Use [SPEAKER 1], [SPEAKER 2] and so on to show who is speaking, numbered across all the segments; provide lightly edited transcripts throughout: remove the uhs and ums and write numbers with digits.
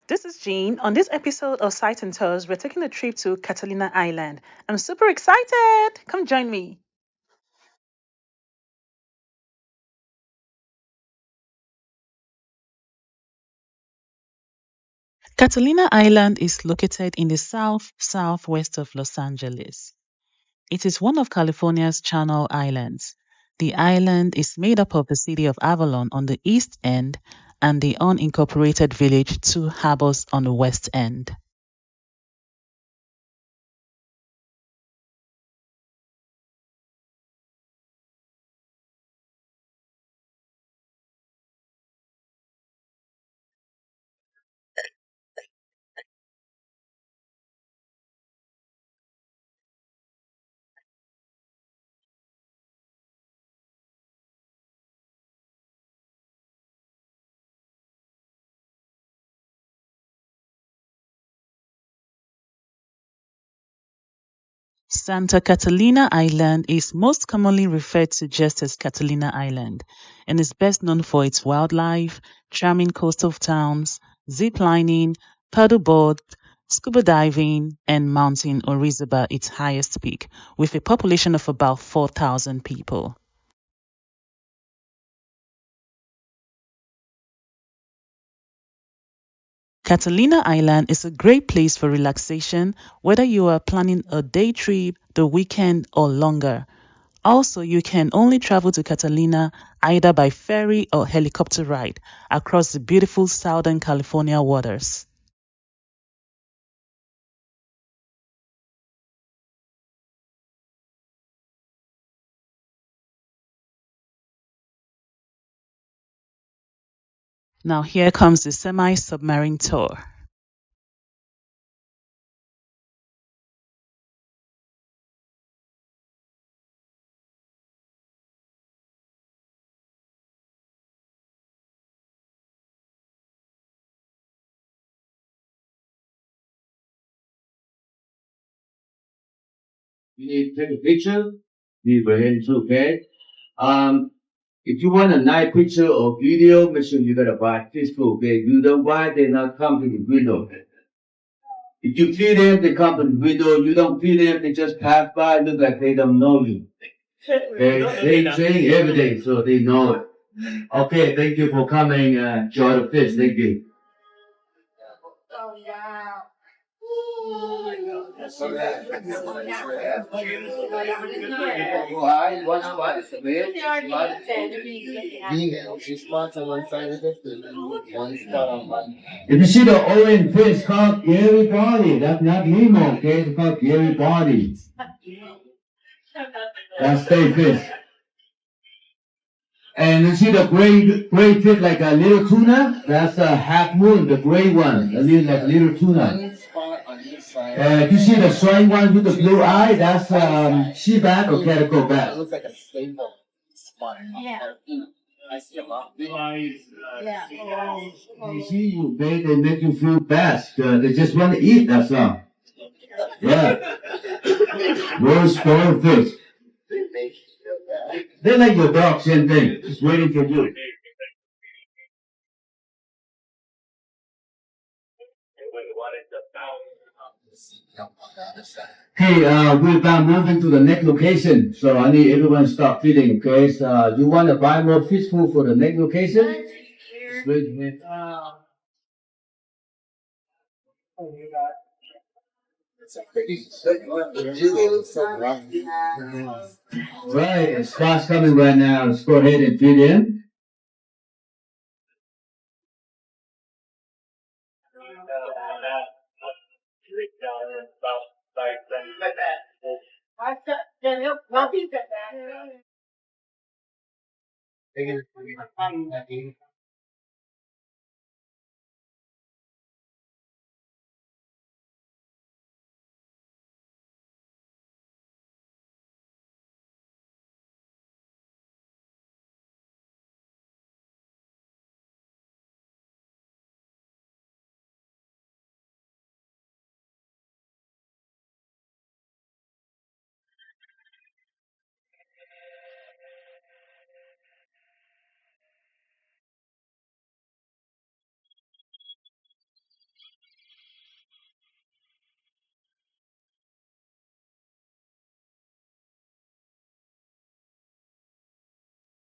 [SPEAKER 1] This is Jean. On this episode of Sight and Tours, we're taking a trip to Catalina Island. I'm super excited. Come join me. Catalina Island is located in the southwest of Los Angeles. It is one of California's Channel Islands. The island is made up of the city of Avalon on the east end and the unincorporated village Two Harbors on the west end. Santa Catalina Island is most commonly referred to just as Catalina Island and is best known for its wildlife, charming coastal towns, zip lining, paddleboard, scuba diving, and Mountain Orizaba, its highest peak, with a population of about 4,000 people. Catalina Island is a great place for relaxation, whether you are planning a day trip, the weekend, or longer. Also, you can only travel to Catalina either by ferry or helicopter ride across the beautiful Southern California waters. Now here comes the semi-submarine tour.
[SPEAKER 2] You need to take a picture. Be ready to okay. Um, if you want a nice picture or video, make sure you gotta buy physical. Okay, you don't buy, they not come to the window. If you feed them, they come to the window. You don't feed them, they just pass by, look like they don't know you. Okay, they train every day, so they know it. Okay, thank you for coming. Enjoy the fish. Thank you. If you see the orange fish called Gary Body, that's not Nemo, okay? It's called Gary Body. That's state fish. And you see the gray fish like a little tuna? That's a half moon, the gray one, a little like little tuna. You see the striped one with the blue eye? That's sea bat or calico bat. It looks like a stable spot. Yeah. Yeah. You see, they make you feel best. They just want to eat, that's all. Yeah. Very spoiled fish. They're like your dog, same thing. Just waiting for you. Hey, we're about moving to the next location, so I need everyone to stop feeding, okay? So, you want to buy more fish food for the next location? Wait a minute. Right, spot's coming right now. Let's go ahead and feed in.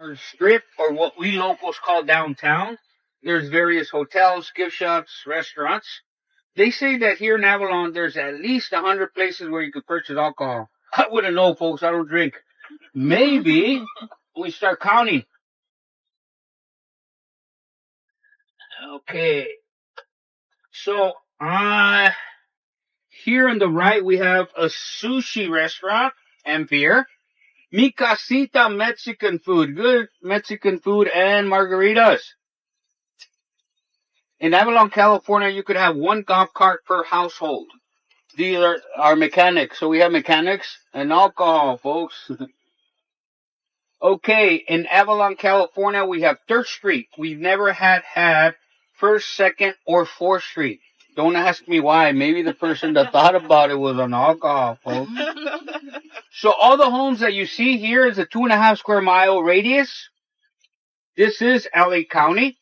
[SPEAKER 3] Or strip, or what we locals call downtown. There's various hotels, gift shops, restaurants. They say that here in Avalon, there's at least 100 places where you could purchase alcohol. I wouldn't know, folks. I don't drink. Maybe we start counting. Okay. So, here on the right, we have a sushi restaurant and beer. Mi Casita Mexican food. Good Mexican food and margaritas. In Avalon, California, you could have one golf cart per household. These are our mechanics. So we have mechanics and alcohol, folks. Okay, in Avalon, California, we have 3rd Street. We've never had 1st, 2nd, or 4th Street. Don't ask me why. Maybe the person that thought about it was on alcohol, folks. So all the homes that you see here is a 2.5 square mile radius. This is LA County.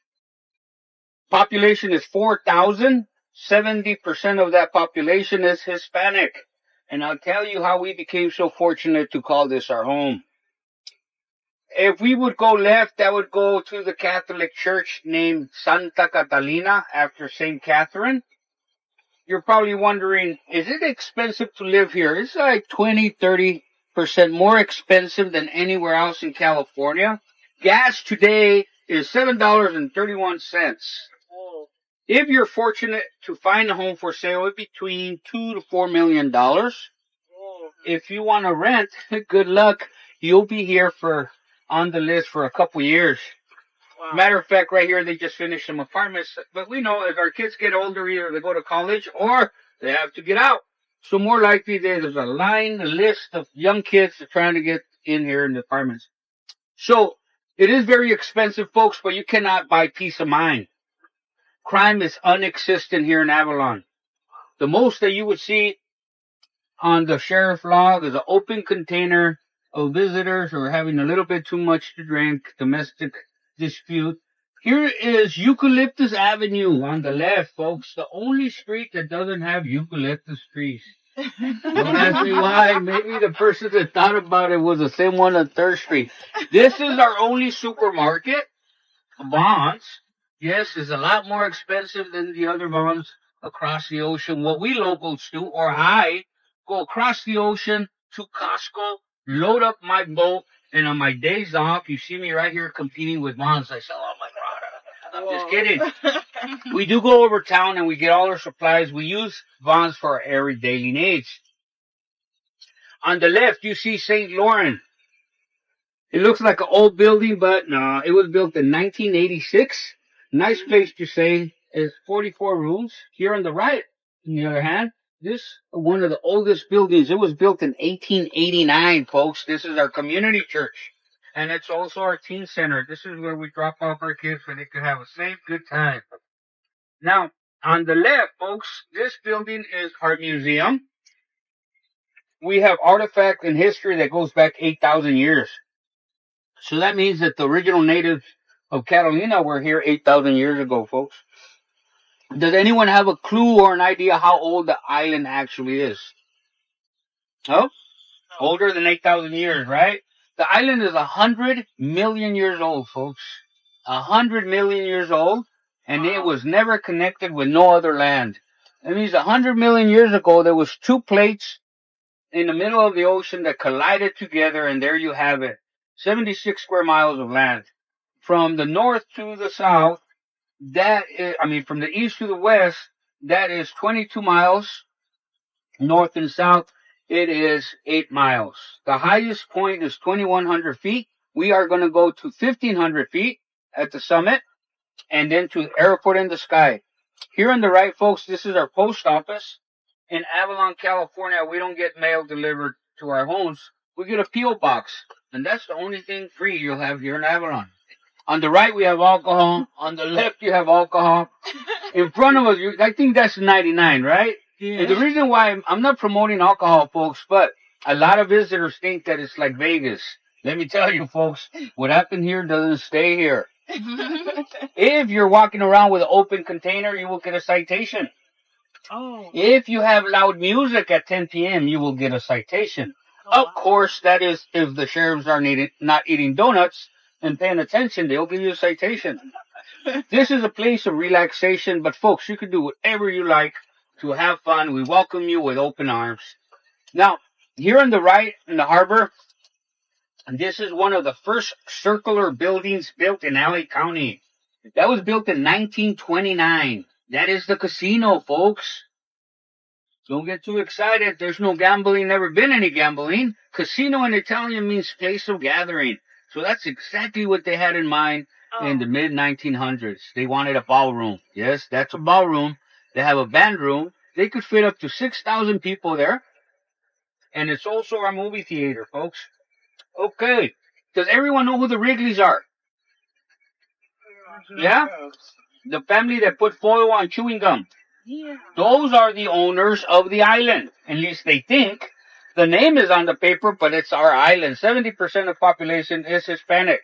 [SPEAKER 3] Population is 4,000. 70% of that population is Hispanic. And I'll tell you how we became so fortunate to call this our home. If we would go left, that would go to the Catholic church named Santa Catalina after St. Catherine. You're probably wondering, is it expensive to live here? It's like 20-30% more expensive than anywhere else in California. Gas today is $7.31. If you're fortunate to find a home for sale, it's between $2 to $4 million. If you want to rent, good luck. You'll be here on the list for a couple years. Wow. Matter of fact, right here, they just finished some apartments. But we know if our kids get older, either they go to college or they have to get out. So more likely, there's a list of young kids trying to get in here in the apartments. So it is very expensive, folks, but you cannot buy peace of mind. Crime is unexistent here in Avalon. The most that you would see on the sheriff log is an open container of visitors who are having a little bit too much to drink, domestic dispute. Here is Eucalyptus Avenue on the left, folks. The only street that doesn't have eucalyptus trees. Don't ask me why. Maybe the person that thought about it was the same one on 3rd Street. This is our only supermarket. Bonds. Yes, is a lot more expensive than the other bonds across the ocean. What we locals do, or I, go across the ocean to Costco, load up my boat, and on my days off, you see me right here competing with bonds. I sell all my product. I'm just kidding. We do go over town and we get all our supplies. We use bonds for our everyday needs. On the left, you see St. Laurent. It looks like an old building, but no, it was built in 1986. Nice place to stay. It's 44 rooms. Here on the right, on the other hand, this is one of the oldest buildings. It was built in 1889, folks. This is our community church. And it's also our teen center. This is where we drop off our kids so they can have a safe, good time. Now, on the left, folks, this building is our museum. We have artifacts and history that goes back 8,000 years. So that means that the original natives of Catalina were here 8,000 years ago, folks. Does anyone have a clue or an idea how old the island actually is? Oh? Older than 8,000 years, right? The island is 100 million years old, folks. 100 million years old, and it was never connected with no other land. That means 100 million years ago, there was 2 plates in the middle of the ocean that collided together, and there you have it. 76 square miles of land. From the north to the south, from the east to the west, that is 22 miles. North and south, it is 8 miles. The highest point is 2,100 feet. We are going to go to 1,500 feet at the summit, and then to the airport in the sky. Here on the right, folks, this is our post office. In Avalon, California, we don't get mail delivered to our homes. We get a P.O. box, and that's the only thing free you'll have here in Avalon. On the right, we have alcohol. On the left, you have alcohol. In front of us, I think that's 99, right? Yeah. And the reason why I'm not promoting alcohol, folks, but a lot of visitors think that it's like Vegas. Let me tell you, folks, what happened here doesn't stay here. If you're walking around with an open container, you will get a citation. Oh. If you have loud music at 10 p.m., you will get a citation. Oh, of course, that is if the sheriffs are not eating donuts. and paying attention, they'll give you a citation. This is a place of relaxation, but folks, you can do whatever you like to have fun. We welcome you with open arms. Now, here on the right in the harbor, this is one of the first circular buildings built in LA County. That was built in 1929. That is the casino, folks. Don't get too excited. There's no gambling, never been any gambling. Casino in Italian means place of gathering. So that's exactly what they had in mind in the mid-1900s. They wanted a ballroom. Yes, that's a ballroom. They have a band room. They could fit up to 6,000 people there. And it's also our movie theater, folks. Okay. Does everyone know who the Wrigleys are? Yeah? The family that put foil on chewing gum.
[SPEAKER 4] Yeah.
[SPEAKER 3] Those are the owners of the island. At least they think. The name is on the paper, but it's our island. 70% of the population is Hispanic.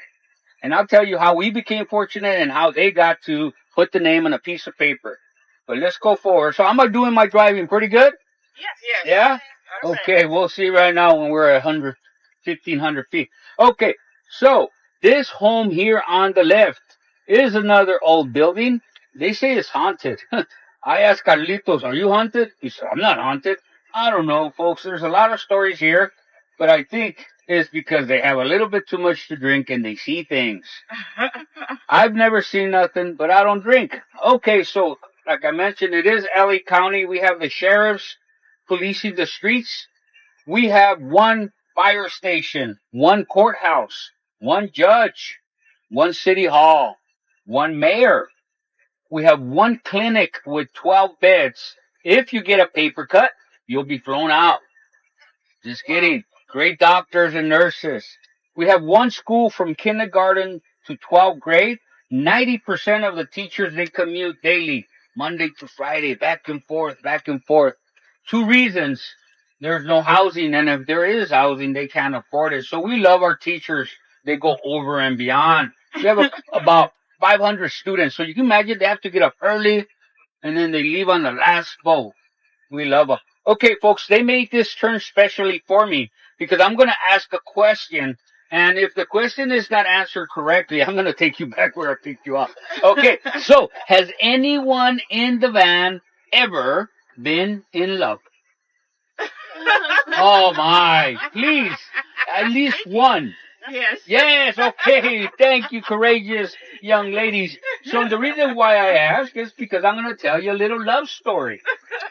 [SPEAKER 3] And I'll tell you how we became fortunate and how they got to put the name on a piece of paper. But let's go forward. So I'm doing my driving pretty good?
[SPEAKER 4] Yes.
[SPEAKER 3] Yeah? Okay, we'll see right now when we're at 1,500 feet. Okay, so this home here on the left is another old building. They say it's haunted. I asked Carlitos, are you haunted? He said, I'm not haunted. I don't know, folks. There's a lot of stories here, but I think it's because they have a little bit too much to drink and they see things. I've never seen nothing, but I don't drink. Okay, so like I mentioned, it is LA County. We have the sheriffs policing the streets. We have one fire station, one courthouse, one judge, one city hall, one mayor. We have one clinic with 12 beds. If you get a paper cut, you'll be flown out. Just kidding. Great doctors and nurses. We have one school from kindergarten to 12th grade. 90% of the teachers, they commute daily, Monday to Friday, back and forth, back and forth. 2 reasons. There's no housing, and if there is housing, they can't afford it. So we love our teachers. They go over and beyond. We have about 500 students. So you can imagine they have to get up early, and then they leave on the last boat. We love them. Okay, folks, they made this turn specially for me because I'm going to ask a question. And if the question is not answered correctly, I'm going to take you back where I picked you up. Okay, so has anyone in the van ever been in love? Oh, my. Please, at least one.
[SPEAKER 4] Yes.
[SPEAKER 3] Yes, okay. Thank you, courageous young ladies. So the reason why I ask is because I'm going to tell you a little love story.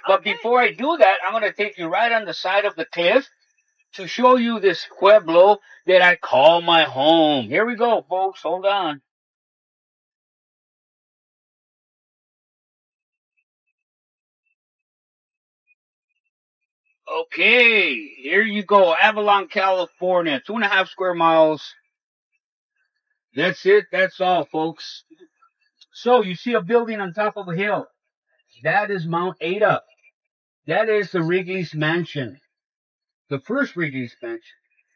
[SPEAKER 3] But before I do that, I'm going to take you right on the side of the cliff to show you this pueblo that I call my home. Here we go, folks. Hold on. Okay, here you go. Avalon, California. 2.5 square miles. That's it. That's all, folks. So you see a building on top of a hill. That is Mount Ada. That is the Wrigley's mansion. The first Wrigley's mansion.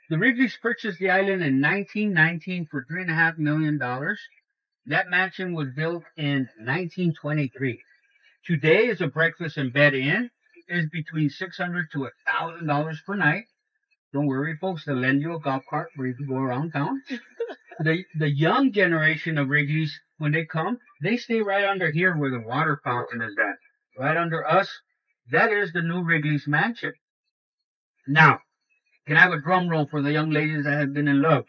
[SPEAKER 3] The Wrigleys purchased the island in 1919 for $3.5 million. That mansion was built in 1923. Today is a breakfast and bed inn. Is between $600 to $1,000 per night. Don't worry, folks. They'll lend you a golf cart where you can go around town. The young generation of Wrigleys, when they come, they stay right under here where the water fountain is at. Right under us. That is the new Wrigley's mansion. Now, can I have a drum roll for the young ladies that have been in love?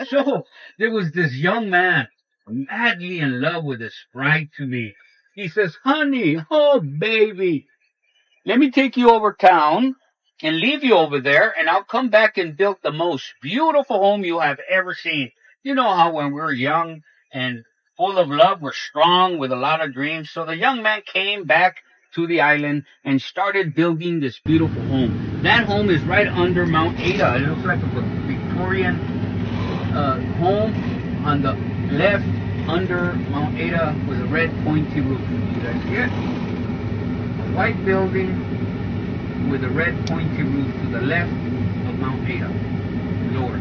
[SPEAKER 3] So, there was this young man madly in love with this bride to me. He says, honey, oh baby, let me take you over town and leave you over there, and I'll come back and build the most beautiful home you have ever seen. You know how when we're young and full of love, we're strong with a lot of dreams. So the young man came back to the island and started building this beautiful home. That home is right under Mount Ada. It looks like a Victorian home on the left under Mount Ada with a red pointy roof. You guys see it? A white building with a red pointy roof to the left of Mount Ada. Lower.